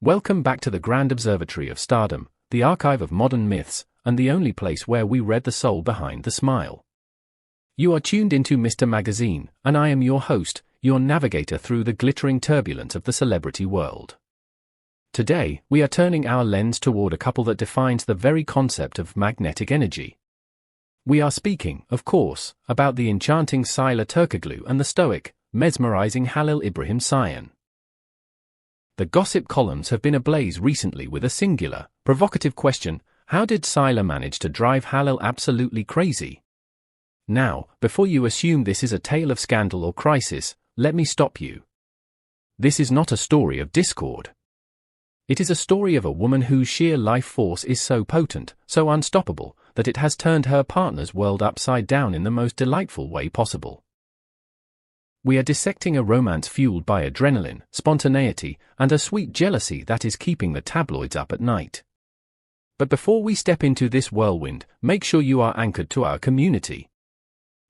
Welcome back to the Grand Observatory of Stardom, the archive of modern myths, and the only place where we read the soul behind the smile. You are tuned into Mr. Magazine, and I am your host, your navigator through the glittering turbulence of the celebrity world. Today, we are turning our lens toward a couple that defines the very concept of magnetic energy. We are speaking, of course, about the enchanting Sıla Türkoğlu and the stoic, mesmerizing Halil İbrahim Ceyhan. The gossip columns have been ablaze recently with a singular, provocative question: how did Sila manage to drive Halil absolutely crazy? Now, before you assume this is a tale of scandal or crisis, let me stop you. This is not a story of discord. It is a story of a woman whose sheer life force is so potent, so unstoppable, that it has turned her partner's world upside down in the most delightful way possible. We are dissecting a romance fueled by adrenaline, spontaneity, and a sweet jealousy that is keeping the tabloids up at night. But before we step into this whirlwind, make sure you are anchored to our community.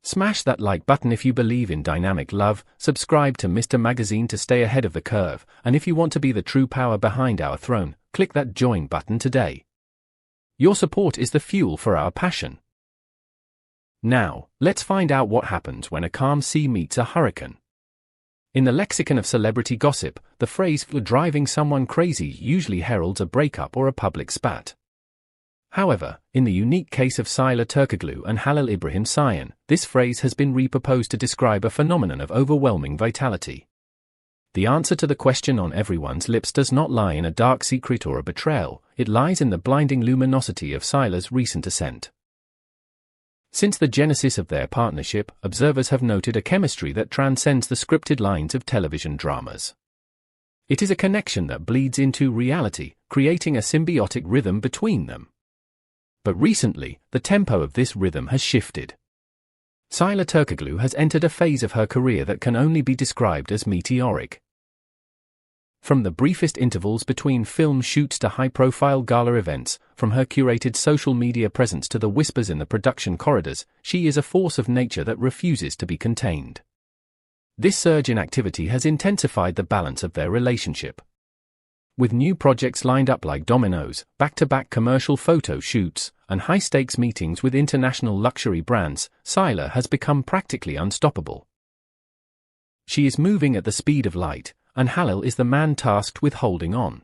Smash that like button if you believe in dynamic love, subscribe to Mr. Magazine to stay ahead of the curve, and if you want to be the true power behind our throne, click that join button today. Your support is the fuel for our passion. Now, let's find out what happens when a calm sea meets a hurricane. In the lexicon of celebrity gossip, the phrase "driving someone crazy" usually heralds a breakup or a public spat. However, in the unique case of Sıla Türkoğlu and Halil İbrahim Ceyhan, this phrase has been repurposed to describe a phenomenon of overwhelming vitality. The answer to the question on everyone's lips does not lie in a dark secret or a betrayal, it lies in the blinding luminosity of Sıla's recent ascent. Since the genesis of their partnership, observers have noted a chemistry that transcends the scripted lines of television dramas. It is a connection that bleeds into reality, creating a symbiotic rhythm between them. But recently, the tempo of this rhythm has shifted. Sıla Türkoğlu has entered a phase of her career that can only be described as meteoric. From the briefest intervals between film shoots to high-profile gala events, from her curated social media presence to the whispers in the production corridors, she is a force of nature that refuses to be contained. This surge in activity has intensified the balance of their relationship. With new projects lined up like dominoes, back-to-back commercial photo shoots, and high-stakes meetings with international luxury brands, Sıla has become practically unstoppable. She is moving at the speed of light, and Halil is the man tasked with holding on.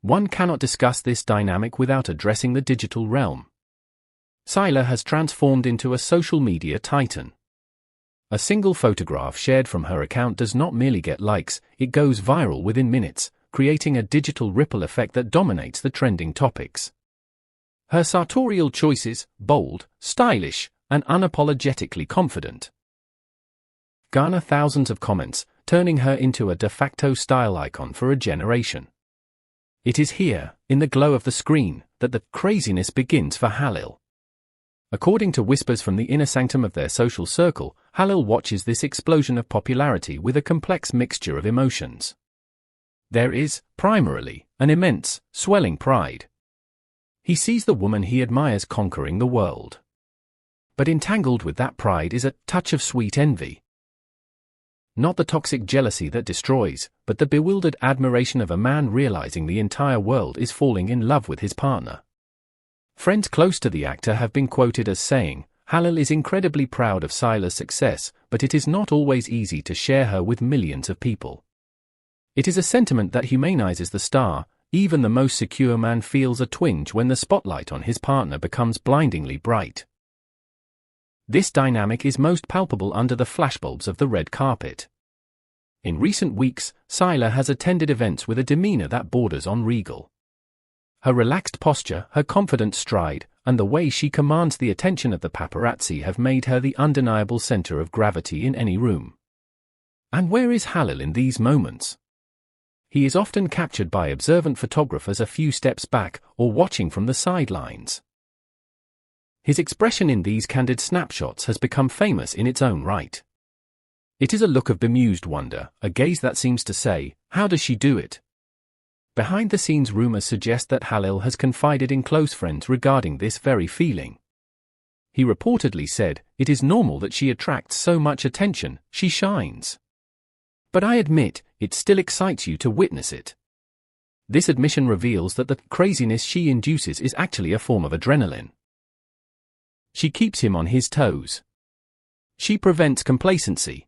One cannot discuss this dynamic without addressing the digital realm. Sıla has transformed into a social media titan. A single photograph shared from her account does not merely get likes, it goes viral within minutes, creating a digital ripple effect that dominates the trending topics. Her sartorial choices, bold, stylish, and unapologetically confident, garner thousands of comments, turning her into a de facto style icon for a generation. It is here, in the glow of the screen, that the craziness begins for Halil. According to whispers from the inner sanctum of their social circle, Halil watches this explosion of popularity with a complex mixture of emotions. There is, primarily, an immense, swelling pride. He sees the woman he admires conquering the world. But entangled with that pride is a touch of sweet envy. Not the toxic jealousy that destroys, but the bewildered admiration of a man realizing the entire world is falling in love with his partner. Friends close to the actor have been quoted as saying, "Halil is incredibly proud of Sıla's success, but it is not always easy to share her with millions of people." It is a sentiment that humanizes the star. Even the most secure man feels a twinge when the spotlight on his partner becomes blindingly bright. This dynamic is most palpable under the flashbulbs of the red carpet. In recent weeks, Sıla has attended events with a demeanor that borders on regal. Her relaxed posture, her confident stride, and the way she commands the attention of the paparazzi have made her the undeniable center of gravity in any room. And where is Halil in these moments? He is often captured by observant photographers a few steps back, or watching from the sidelines. His expression in these candid snapshots has become famous in its own right. It is a look of bemused wonder, a gaze that seems to say, "How does she do it?" Behind-the-scenes rumors suggest that Halil has confided in close friends regarding this very feeling. He reportedly said, "It is normal that she attracts so much attention, she shines. But I admit, it still excites you to witness it." This admission reveals that the craziness she induces is actually a form of adrenaline. She keeps him on his toes. She prevents complacency.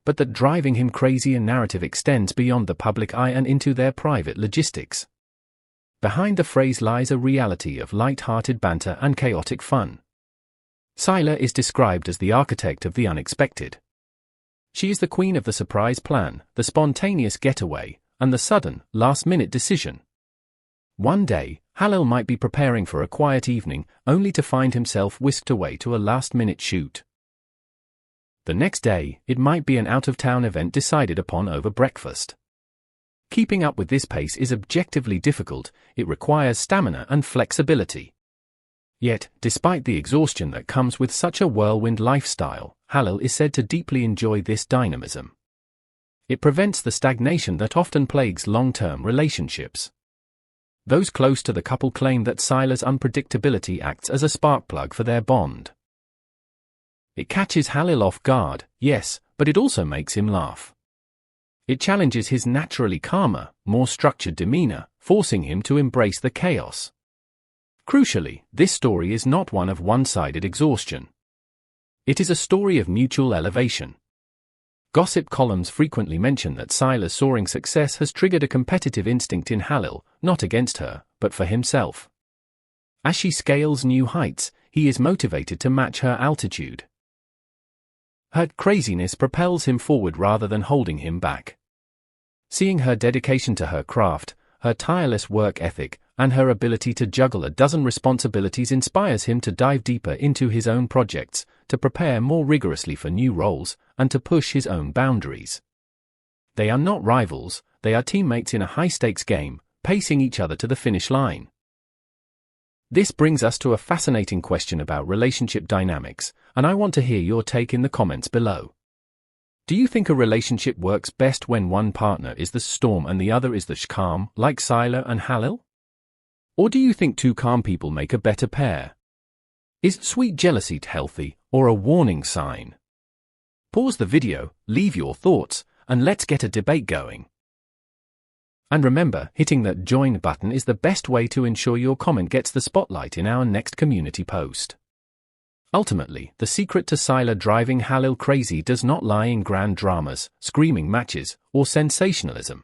But that driving him crazy and narrative extends beyond the public eye and into their private logistics. Behind the phrase lies a reality of light-hearted banter and chaotic fun. Sila is described as the architect of the unexpected. She is the queen of the surprise plan, the spontaneous getaway, and the sudden, last-minute decision. One day, Halil might be preparing for a quiet evening, only to find himself whisked away to a last-minute shoot. The next day, it might be an out-of-town event decided upon over breakfast. Keeping up with this pace is objectively difficult, it requires stamina and flexibility. Yet, despite the exhaustion that comes with such a whirlwind lifestyle, Halil is said to deeply enjoy this dynamism. It prevents the stagnation that often plagues long-term relationships. Those close to the couple claim that Sila's unpredictability acts as a spark plug for their bond. It catches Halil off guard, yes, but it also makes him laugh. It challenges his naturally calmer, more structured demeanor, forcing him to embrace the chaos. Crucially, this story is not one of one-sided exhaustion. It is a story of mutual elevation. Gossip columns frequently mention that Sila's soaring success has triggered a competitive instinct in Halil, not against her, but for himself. As she scales new heights, he is motivated to match her altitude. Her craziness propels him forward rather than holding him back. Seeing her dedication to her craft, her tireless work ethic, and her ability to juggle a dozen responsibilities inspires him to dive deeper into his own projects, to prepare more rigorously for new roles, and to push his own boundaries. They are not rivals, they are teammates in a high-stakes game, pacing each other to the finish line. This brings us to a fascinating question about relationship dynamics, and I want to hear your take in the comments below. Do you think a relationship works best when one partner is the storm and the other is the calm, like Sila and Halil? Or do you think two calm people make a better pair? Is sweet jealousy healthy, or a warning sign? Pause the video, leave your thoughts, and let's get a debate going. And remember, hitting that join button is the best way to ensure your comment gets the spotlight in our next community post. Ultimately, the secret to Sila driving Halil crazy does not lie in grand dramas, screaming matches, or sensationalism.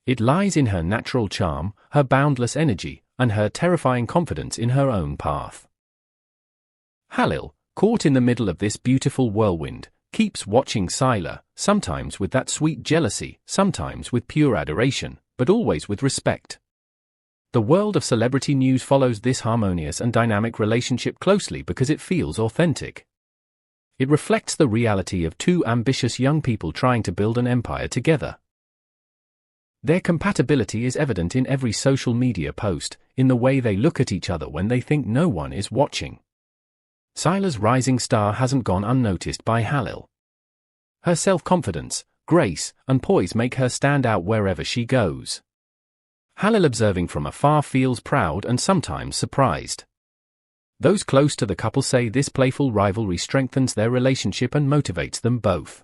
It lies in her natural charm, her boundless energy, and her terrifying confidence in her own path. Halil, caught in the middle of this beautiful whirlwind, keeps watching Sila, sometimes with that sweet jealousy, sometimes with pure adoration, but always with respect. The world of celebrity news follows this harmonious and dynamic relationship closely because it feels authentic. It reflects the reality of two ambitious young people trying to build an empire together. Their compatibility is evident in every social media post, in the way they look at each other when they think no one is watching. Sila's rising star hasn't gone unnoticed by Halil. Her self-confidence, grace, and poise make her stand out wherever she goes. Halil, observing from afar, feels proud and sometimes surprised. Those close to the couple say this playful rivalry strengthens their relationship and motivates them both.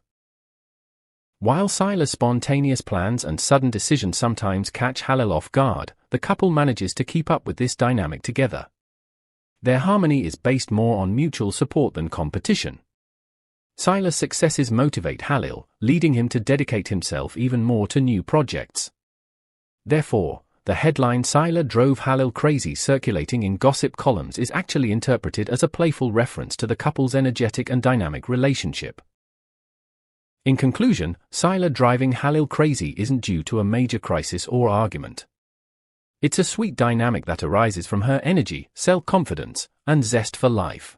While Sila's spontaneous plans and sudden decisions sometimes catch Halil off guard, the couple manages to keep up with this dynamic together. Their harmony is based more on mutual support than competition. Sila's successes motivate Halil, leading him to dedicate himself even more to new projects. Therefore, the headline "Sila drove Halil crazy" circulating in gossip columns is actually interpreted as a playful reference to the couple's energetic and dynamic relationship. In conclusion, Sila driving Halil crazy isn't due to a major crisis or argument. It's a sweet dynamic that arises from her energy, self-confidence, and zest for life.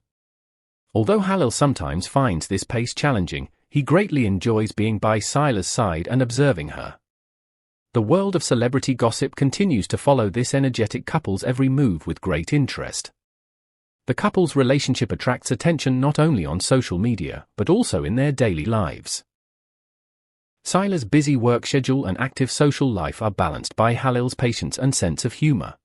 Although Halil sometimes finds this pace challenging, he greatly enjoys being by Sila's side and observing her. The world of celebrity gossip continues to follow this energetic couple's every move with great interest. The couple's relationship attracts attention not only on social media, but also in their daily lives. Sila's busy work schedule and active social life are balanced by Halil's patience and sense of humor.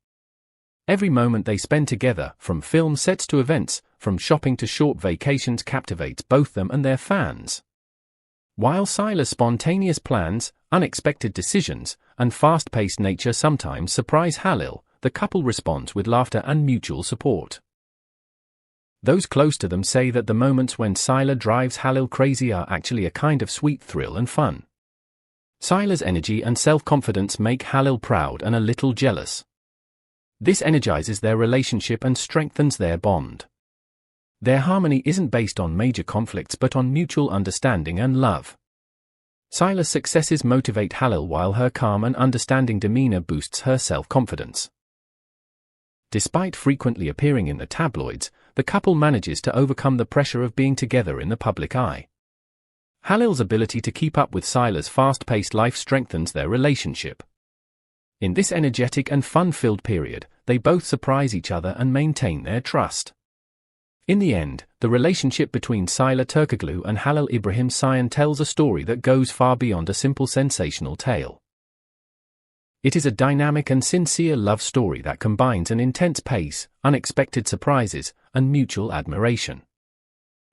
Every moment they spend together, from film sets to events, from shopping to short vacations, captivates both them and their fans. While Sila's spontaneous plans, unexpected decisions, and fast-paced nature sometimes surprise Halil, the couple responds with laughter and mutual support. Those close to them say that the moments when Sila drives Halil crazy are actually a kind of sweet thrill and fun. Sila's energy and self-confidence make Halil proud and a little jealous. This energizes their relationship and strengthens their bond. Their harmony isn't based on major conflicts but on mutual understanding and love. Sila's successes motivate Halil while her calm and understanding demeanor boosts her self-confidence. Despite frequently appearing in the tabloids, the couple manages to overcome the pressure of being together in the public eye. Halil's ability to keep up with Sila's fast-paced life strengthens their relationship. In this energetic and fun-filled period, they both surprise each other and maintain their trust. In the end, the relationship between Sıla Türkoğlu and Halil İbrahim Ceyhan tells a story that goes far beyond a simple sensational tale. It is a dynamic and sincere love story that combines an intense pace, unexpected surprises, and mutual admiration.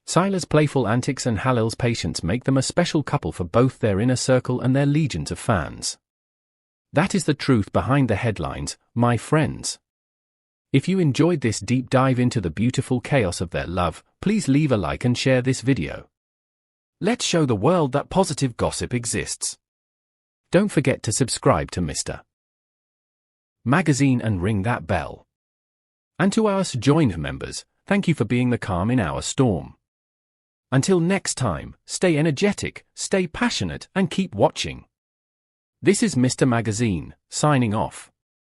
Sila's playful antics and Halil's patience make them a special couple for both their inner circle and their legions of fans. That is the truth behind the headlines, my friends. If you enjoyed this deep dive into the beautiful chaos of their love, please leave a like and share this video. Let's show the world that positive gossip exists. Don't forget to subscribe to Mr. Magazine and ring that bell. And to our joined members, thank you for being the calm in our storm. Until next time, stay energetic, stay passionate, and keep watching. This is Mr. Magazine, signing off.